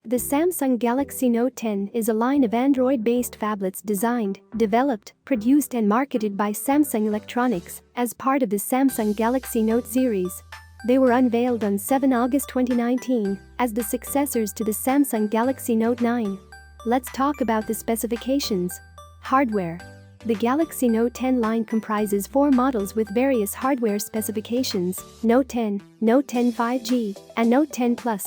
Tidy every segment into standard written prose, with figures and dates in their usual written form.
The Samsung Galaxy Note 10 is a line of Android-based phablets designed, developed, produced and marketed by Samsung Electronics as part of the Samsung Galaxy Note series. They were unveiled on 7 August 2019 as the successors to the Samsung Galaxy Note 9. Let's talk about the specifications. Hardware. The Galaxy Note 10 line comprises 4 models with various hardware specifications: Note 10, Note 10 5G, and Note 10 Plus.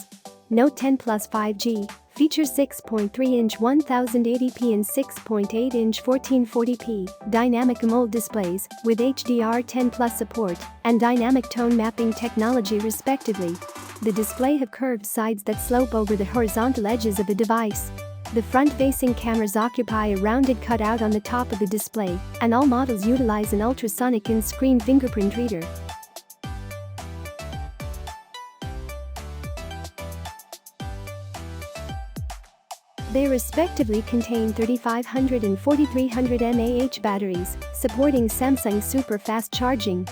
Note 10 Plus 5G features 6.3-inch 1080p and 6.8-inch 1440p dynamic AMOLED displays with HDR10 Plus support and dynamic tone mapping technology respectively. The display have curved sides that slope over the horizontal edges of the device. The front-facing cameras occupy a rounded cutout on the top of the display, and all models utilize an ultrasonic in-screen fingerprint reader. They respectively contain 3500 and 4300 mAh batteries, supporting Samsung super fast charging.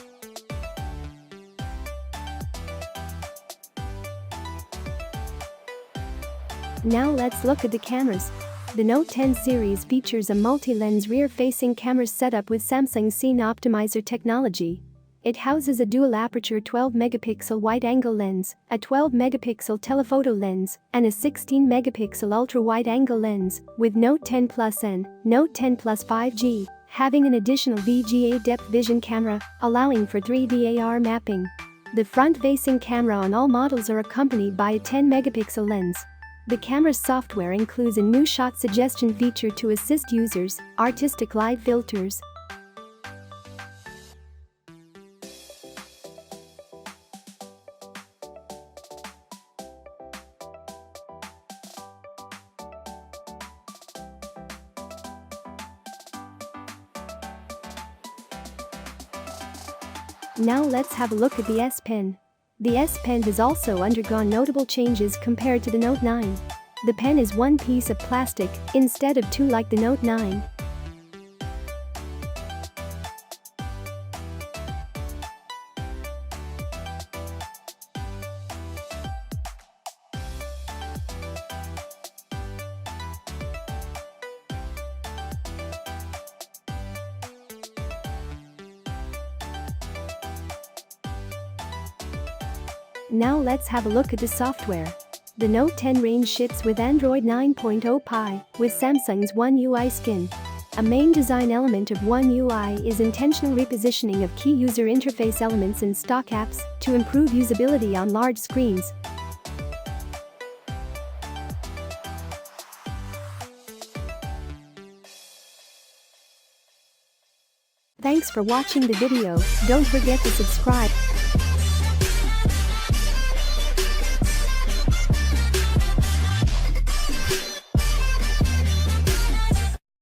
Now let's look at the cameras. The Note 10 series features a multi-lens rear-facing camera setup with Samsung Scene Optimizer technology. It houses a dual-aperture 12-megapixel wide-angle lens, a 12-megapixel telephoto lens, and a 16-megapixel ultra-wide-angle lens, with Note 10 Plus and Note 10 Plus 5G having an additional VGA depth vision camera, allowing for 3D AR mapping. The front-facing camera on all models are accompanied by a 10-megapixel lens. The camera's software includes a new shot suggestion feature to assist users, artistic light filters. Now let's have a look at the S Pen. The S Pen has also undergone notable changes compared to the Note 9. The pen is one piece of plastic instead of two like the Note 9. Now let's have a look at the software. The Note 10 range ships with Android 9.0 Pie with Samsung's One UI skin. A main design element of One UI is intentional repositioning of key user interface elements in stock apps to improve usability on large screens. Thanks for watching the video. Don't forget to subscribe.